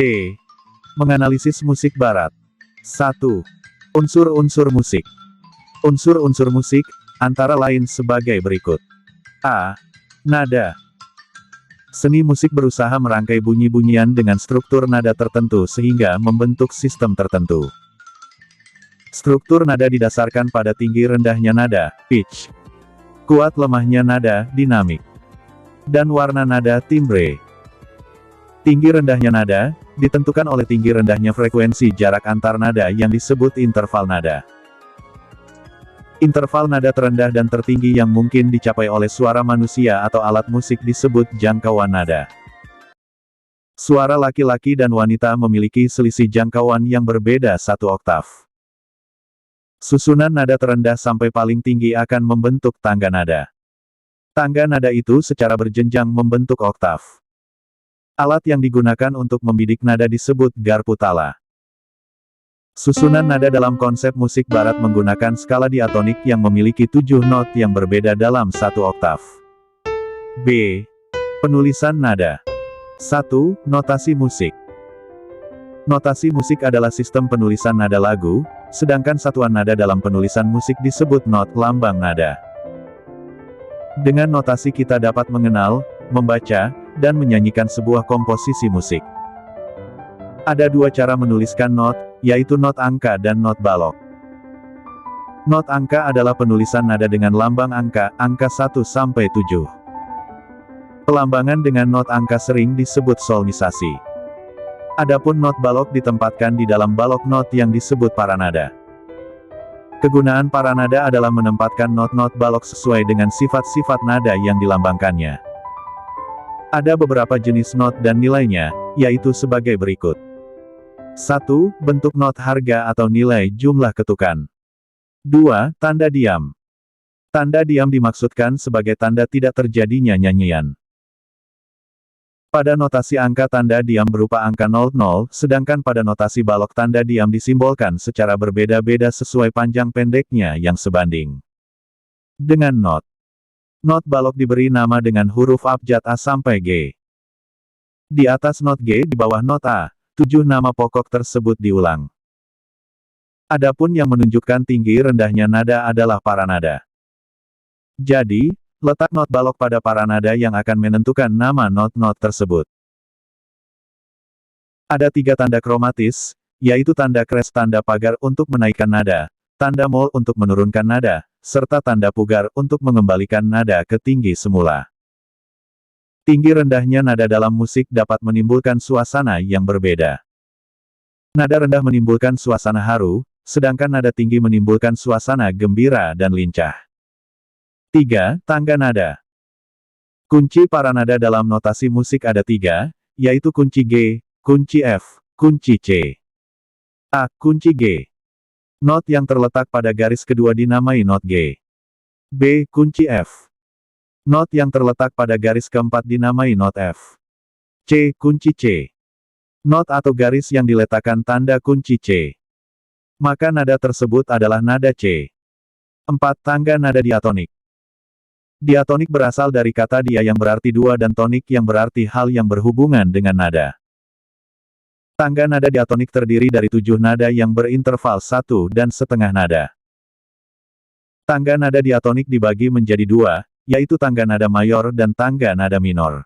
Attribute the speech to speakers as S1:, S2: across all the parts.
S1: C. Menganalisis musik barat. 1. Unsur-unsur musik. Unsur-unsur musik, antara lain sebagai berikut. A. Nada. Seni musik berusaha merangkai bunyi-bunyian dengan struktur nada tertentu sehingga membentuk sistem tertentu. Struktur nada didasarkan pada tinggi rendahnya nada, pitch, kuat lemahnya nada, dinamik, dan warna nada, timbre. Tinggi rendahnya nada, ditentukan oleh tinggi rendahnya frekuensi jarak antar nada yang disebut interval nada. Interval nada terendah dan tertinggi yang mungkin dicapai oleh suara manusia atau alat musik disebut jangkauan nada. Suara laki-laki dan wanita memiliki selisih jangkauan yang berbeda 1 oktav. Susunan nada terendah sampai paling tinggi akan membentuk tangga nada. Tangga nada itu secara berjenjang membentuk oktav. Alat yang digunakan untuk membidik nada disebut garpu tala. Susunan nada dalam konsep musik barat menggunakan skala diatonik yang memiliki 7 not yang berbeda dalam 1 oktav. B. Penulisan nada. 1. Notasi musik. Notasi musik adalah sistem penulisan nada lagu, sedangkan satuan nada dalam penulisan musik disebut not, lambang nada. Dengan notasi kita dapat mengenal, membaca, dan menyanyikan sebuah komposisi musik. Ada 2 cara menuliskan not, yaitu not angka dan not balok. Not angka adalah penulisan nada dengan lambang angka 1 sampai 7. Pelambangan dengan not angka sering disebut solmisasi. Adapun not balok ditempatkan di dalam balok not yang disebut paranada. Kegunaan paranada adalah menempatkan not-not balok sesuai dengan sifat-sifat nada yang dilambangkannya. Ada beberapa jenis not dan nilainya, yaitu sebagai berikut. 1. Bentuk not harga atau nilai jumlah ketukan. 2. Tanda diam. Tanda diam dimaksudkan sebagai tanda tidak terjadinya nyanyian. Pada notasi angka tanda diam berupa angka 00, sedangkan pada notasi balok tanda diam disimbolkan secara berbeda-beda sesuai panjang pendeknya yang sebanding dengan not. Not balok diberi nama dengan huruf abjad A sampai G. Di atas not G di bawah not A, 7 nama pokok tersebut diulang. Adapun yang menunjukkan tinggi rendahnya nada adalah paranada. Jadi, letak not balok pada paranada yang akan menentukan nama not-not tersebut. Ada 3 tanda kromatis, yaitu tanda kres tanda pagar untuk menaikkan nada, tanda mol untuk menurunkan nada, serta tanda pugar untuk mengembalikan nada ke tinggi semula. Tinggi rendahnya nada dalam musik dapat menimbulkan suasana yang berbeda. Nada rendah menimbulkan suasana haru, sedangkan nada tinggi menimbulkan suasana gembira dan lincah. 3. Tangga nada. Kunci paranada dalam notasi musik ada 3, yaitu kunci G, kunci F, kunci C. A. Kunci G. Not yang terletak pada garis kedua dinamai not G. B. Kunci F. Not yang terletak pada garis keempat dinamai not F. C. Kunci C. Not atau garis yang diletakkan tanda kunci C. Maka nada tersebut adalah nada C. 4. Tangga nada diatonik. Diatonik berasal dari kata dia yang berarti 2 dan tonik yang berarti hal yang berhubungan dengan nada. Tangga nada diatonik terdiri dari 7 nada yang berinterval 1,5 nada. Tangga nada diatonik dibagi menjadi 2, yaitu tangga nada mayor dan tangga nada minor.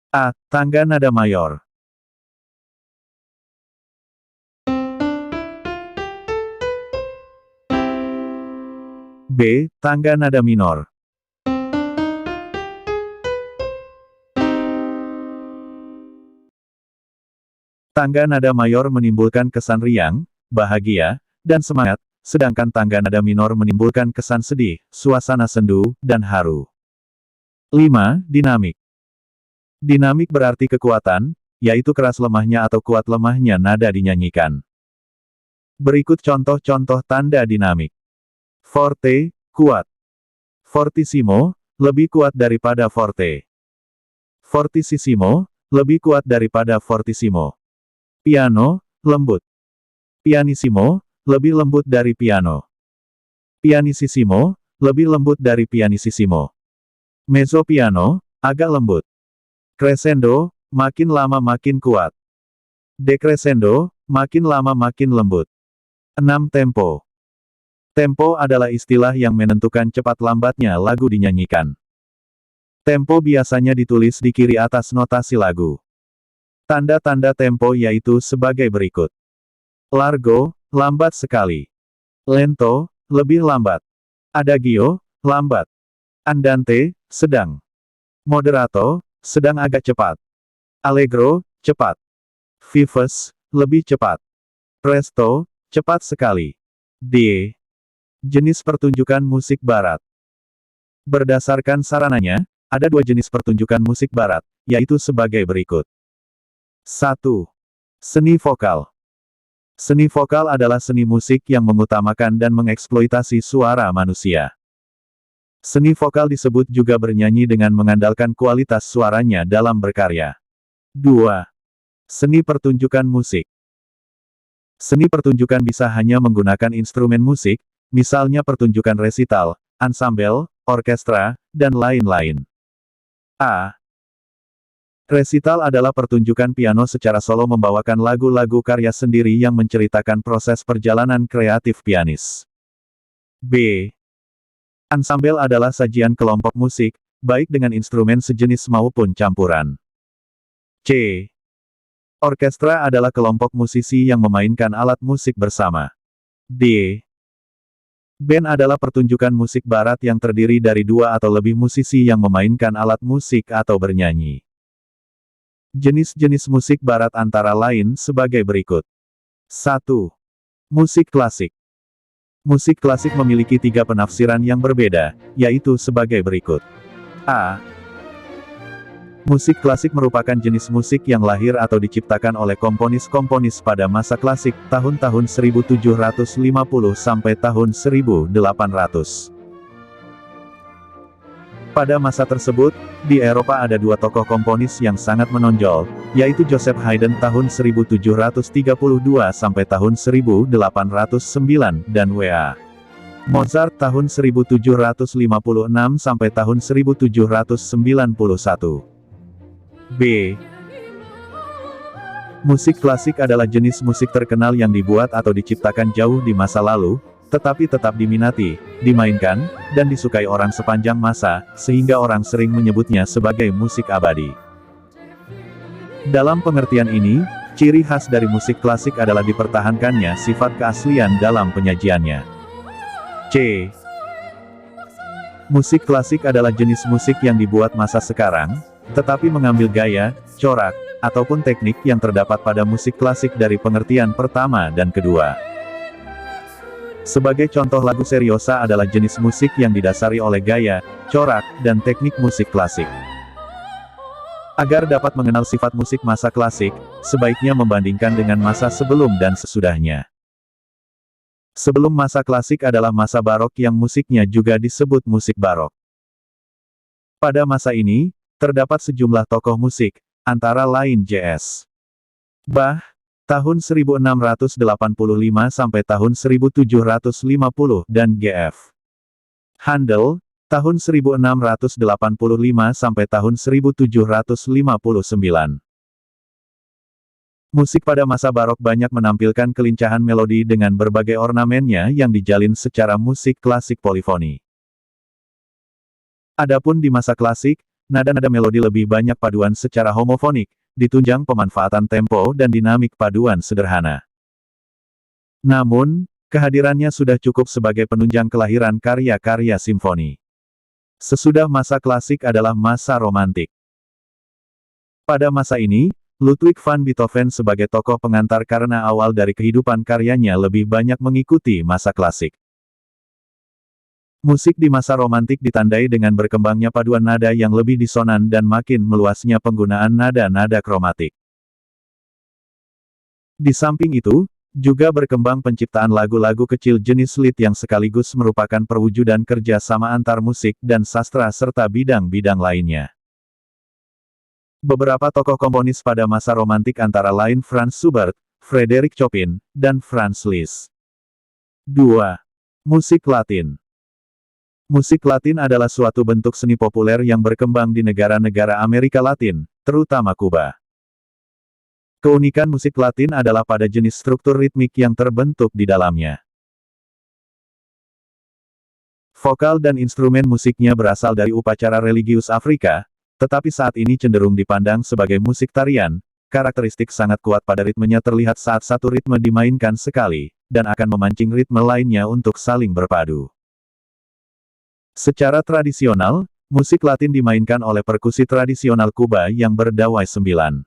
S1: A. Tangga nada mayor. B. Tangga nada minor. Tangga nada mayor menimbulkan kesan riang, bahagia, dan semangat, sedangkan tangga nada minor menimbulkan kesan sedih, suasana sendu, dan haru. 5. Dinamik. Dinamik berarti kekuatan, yaitu keras lemahnya atau kuat lemahnya nada dinyanyikan. Berikut contoh-contoh tanda dinamik. Forte, kuat. Fortissimo, lebih kuat daripada forte. Fortissimo, lebih kuat daripada fortissimo. Piano, lembut. Pianissimo, lebih lembut dari piano. Pianissimo, lebih lembut dari pianissimo. Mezzo piano, agak lembut. Crescendo, makin lama makin kuat. Decrescendo, makin lama makin lembut. 6. Tempo. Tempo adalah istilah yang menentukan cepat lambatnya lagu dinyanyikan. Tempo biasanya ditulis di kiri atas notasi lagu. Tanda-tanda tempo yaitu sebagai berikut. Largo, lambat sekali. Lento, lebih lambat. Adagio, lambat. Andante, sedang. Moderato, sedang agak cepat. Allegro, cepat. Vivace, lebih cepat. Presto, cepat sekali. D. Jenis pertunjukan musik barat. Berdasarkan sarananya, ada dua jenis pertunjukan musik barat, yaitu sebagai berikut. 1. Seni vokal. Seni vokal adalah seni musik yang mengutamakan dan mengeksploitasi suara manusia. Seni vokal disebut juga bernyanyi dengan mengandalkan kualitas suaranya dalam berkarya. 2. Seni pertunjukan musik. Seni pertunjukan bisa hanya menggunakan instrumen musik, misalnya pertunjukan resital, ansambel, orkestra, dan lain-lain. A. Resital adalah pertunjukan piano secara solo membawakan lagu-lagu karya sendiri yang menceritakan proses perjalanan kreatif pianis. B. Ansambel adalah sajian kelompok musik, baik dengan instrumen sejenis maupun campuran. C. Orkestra adalah kelompok musisi yang memainkan alat musik bersama. D. Band adalah pertunjukan musik barat yang terdiri dari dua atau lebih musisi yang memainkan alat musik atau bernyanyi. Jenis-jenis musik barat antara lain sebagai berikut. 1. Musik klasik. Musik klasik memiliki tiga penafsiran yang berbeda, yaitu sebagai berikut. A. Musik klasik merupakan jenis musik yang lahir atau diciptakan oleh komponis-komponis pada masa klasik, tahun-tahun 1750 sampai tahun 1800. Pada masa tersebut, di Eropa ada dua tokoh komponis yang sangat menonjol, yaitu Joseph Haydn tahun 1732 sampai tahun 1809 dan W.A. Mozart tahun 1756 sampai tahun 1791. B. Musik klasik adalah jenis musik terkenal yang dibuat atau diciptakan jauh di masa lalu, tetapi tetap diminati, dimainkan, dan disukai orang sepanjang masa, sehingga orang sering menyebutnya sebagai musik abadi. Dalam pengertian ini, ciri khas dari musik klasik adalah dipertahankannya sifat keaslian dalam penyajiannya. C. Musik klasik adalah jenis musik yang dibuat masa sekarang, tetapi mengambil gaya, corak, ataupun teknik yang terdapat pada musik klasik dari pengertian pertama dan kedua. Sebagai contoh lagu seriosa adalah jenis musik yang didasari oleh gaya, corak, dan teknik musik klasik. Agar dapat mengenal sifat musik masa klasik, sebaiknya membandingkan dengan masa sebelum dan sesudahnya. Sebelum masa klasik adalah masa barok yang musiknya juga disebut musik barok. Pada masa ini, terdapat sejumlah tokoh musik, antara lain J.S. Bach, tahun 1685 sampai tahun 1750 dan G.F. Handel, tahun 1685 sampai tahun 1759. Musik pada masa barok banyak menampilkan kelincahan melodi dengan berbagai ornamennya yang dijalin secara musik klasik polifoni. Adapun di masa klasik, nada-nada melodi lebih banyak paduan secara homofonik, ditunjang pemanfaatan tempo dan dinamik paduan sederhana. Namun, kehadirannya sudah cukup sebagai penunjang kelahiran karya-karya simfoni. Sesudah masa klasik adalah masa romantik. Pada masa ini, Ludwig van Beethoven sebagai tokoh pengantar karena awal dari kehidupan karyanya lebih banyak mengikuti masa klasik. Musik di masa romantik ditandai dengan berkembangnya paduan nada yang lebih disonan dan makin meluasnya penggunaan nada-nada kromatik. Di samping itu, juga berkembang penciptaan lagu-lagu kecil jenis lied yang sekaligus merupakan perwujudan kerja sama antar musik dan sastra serta bidang-bidang lainnya. Beberapa tokoh komponis pada masa romantik antara lain Franz Schubert, Frédéric Chopin, dan Franz Liszt. 2. Musik Latin. Musik Latin adalah suatu bentuk seni populer yang berkembang di negara-negara Amerika Latin, terutama Kuba. Keunikan musik Latin adalah pada jenis struktur ritmik yang terbentuk di dalamnya. Vokal dan instrumen musiknya berasal dari upacara religius Afrika, tetapi saat ini cenderung dipandang sebagai musik tarian. Karakteristik sangat kuat pada ritmenya terlihat saat satu ritme dimainkan sekali, dan akan memancing ritme lainnya untuk saling berpadu. Secara tradisional, musik Latin dimainkan oleh perkusi tradisional Kuba yang berdawai 9.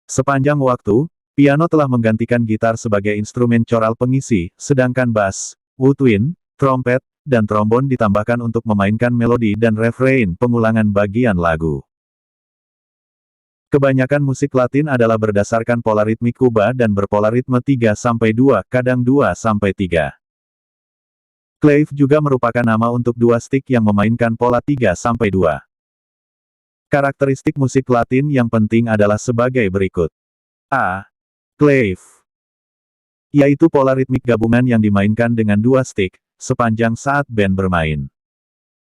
S1: Sepanjang waktu, piano telah menggantikan gitar sebagai instrumen coral pengisi, sedangkan bass, woodwind, trompet, dan trombon ditambahkan untuk memainkan melodi dan refrain pengulangan bagian lagu. Kebanyakan musik Latin adalah berdasarkan pola ritmik Kuba dan berpola ritme 3-2, kadang 2-3. Clave juga merupakan nama untuk dua stick yang memainkan pola 3-2. Karakteristik musik Latin yang penting adalah sebagai berikut. A. Clave, yaitu pola ritmik gabungan yang dimainkan dengan dua stick, sepanjang saat band bermain.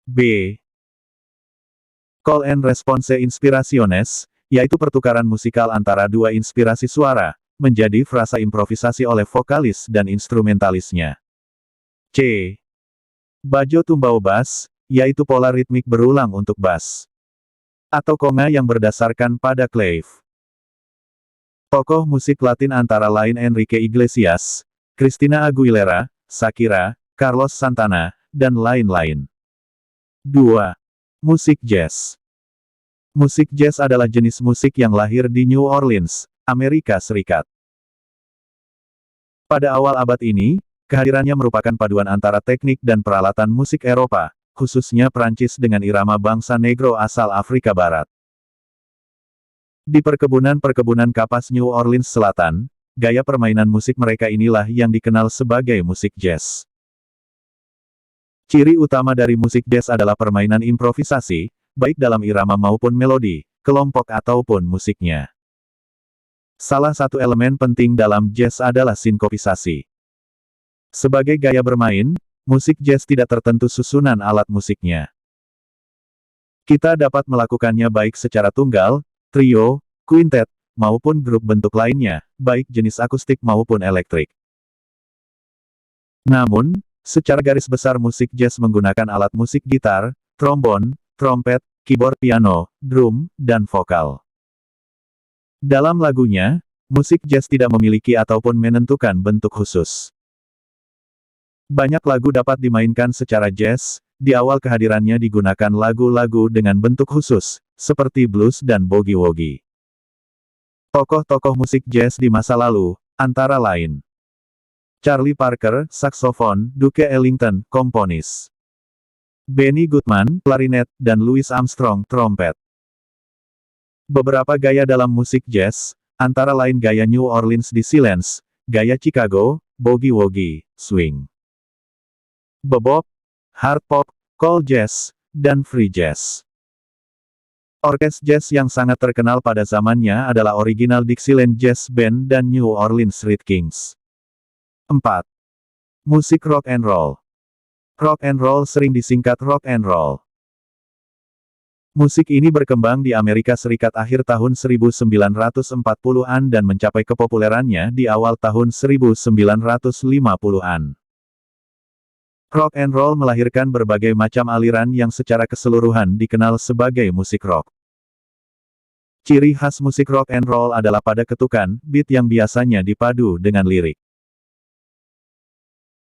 S1: B. Call and response inspiraciones, yaitu pertukaran musikal antara dua inspirasi suara, menjadi frasa improvisasi oleh vokalis dan instrumentalisnya. C. Bajo tumbao bass, yaitu pola ritmik berulang untuk bass. Atau conga yang berdasarkan pada clave. Tokoh musik Latin antara lain Enrique Iglesias, Christina Aguilera, Shakira, Carlos Santana, dan lain-lain. 2. Musik jazz. Musik jazz adalah jenis musik yang lahir di New Orleans, Amerika Serikat. Pada awal abad ini, kehadirannya merupakan paduan antara teknik dan peralatan musik Eropa, khususnya Prancis dengan irama bangsa Negro asal Afrika Barat. Di perkebunan-perkebunan kapas New Orleans Selatan, gaya permainan musik mereka inilah yang dikenal sebagai musik jazz. Ciri utama dari musik jazz adalah permainan improvisasi, baik dalam irama maupun melodi, kelompok ataupun musiknya. Salah satu elemen penting dalam jazz adalah sinkopisasi. Sebagai gaya bermain, musik jazz tidak tertentu susunan alat musiknya. Kita dapat melakukannya baik secara tunggal, trio, quintet, maupun grup bentuk lainnya, baik jenis akustik maupun elektrik. Namun, secara garis besar musik jazz menggunakan alat musik gitar, trombon, trompet, keyboard piano, drum, dan vokal. Dalam lagunya, musik jazz tidak memiliki ataupun menentukan bentuk khusus. Banyak lagu dapat dimainkan secara jazz, di awal kehadirannya digunakan lagu-lagu dengan bentuk khusus, seperti blues dan boogie-woogie. Tokoh-tokoh musik jazz di masa lalu, antara lain Charlie Parker, saksofon, Duke Ellington, komponis. Benny Goodman, klarinet, dan Louis Armstrong, trompet. Beberapa gaya dalam musik jazz, antara lain gaya New Orleans Dixieland, gaya Chicago, boogie-woogie, swing, bebop, hard pop, cool jazz, dan free jazz. Orkes jazz yang sangat terkenal pada zamannya adalah Original Dixieland Jazz Band dan New Orleans Red Kings. 4. Musik rock and roll. Rock and roll sering disingkat rock and roll. Musik ini berkembang di Amerika Serikat akhir tahun 1940-an dan mencapai kepopulerannya di awal tahun 1950-an. Rock and roll melahirkan berbagai macam aliran yang secara keseluruhan dikenal sebagai musik rock. Ciri khas musik rock and roll adalah pada ketukan, beat yang biasanya dipadu dengan lirik.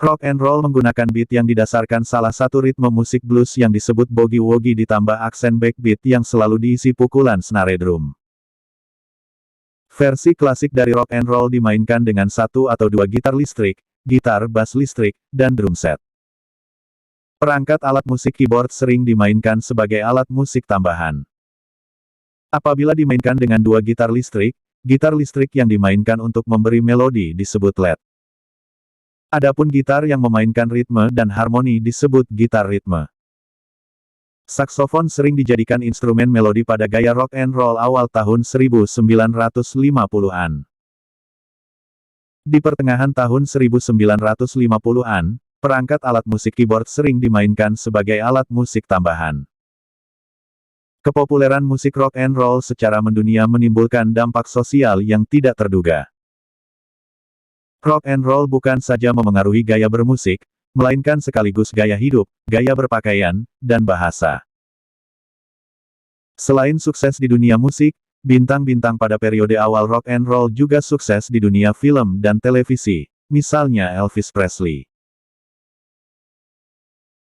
S1: Rock and roll menggunakan beat yang didasarkan salah satu ritme musik blues yang disebut boogie-woogie ditambah aksen backbeat yang selalu diisi pukulan snare drum. Versi klasik dari rock and roll dimainkan dengan satu atau dua gitar listrik, gitar bass listrik, dan drum set. Perangkat alat musik keyboard sering dimainkan sebagai alat musik tambahan. Apabila dimainkan dengan dua gitar listrik yang dimainkan untuk memberi melodi disebut lead. Adapun gitar yang memainkan ritme dan harmoni disebut gitar ritme. Saksofon sering dijadikan instrumen melodi pada gaya rock and roll awal tahun 1950-an. Di pertengahan tahun 1950-an, perangkat alat musik keyboard sering dimainkan sebagai alat musik tambahan. Kepopuleran musik rock and roll secara mendunia menimbulkan dampak sosial yang tidak terduga. Rock and roll bukan saja memengaruhi gaya bermusik, melainkan sekaligus gaya hidup, gaya berpakaian, dan bahasa. Selain sukses di dunia musik, bintang-bintang pada periode awal rock and roll juga sukses di dunia film dan televisi, misalnya Elvis Presley.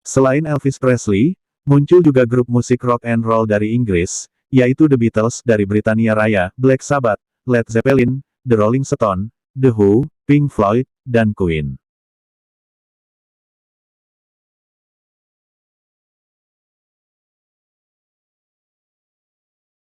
S1: Selain Elvis Presley, muncul juga grup musik rock and roll dari Inggris, yaitu The Beatles dari Britania Raya, Black Sabbath, Led Zeppelin, The Rolling Stones, The Who, Pink Floyd, dan Queen.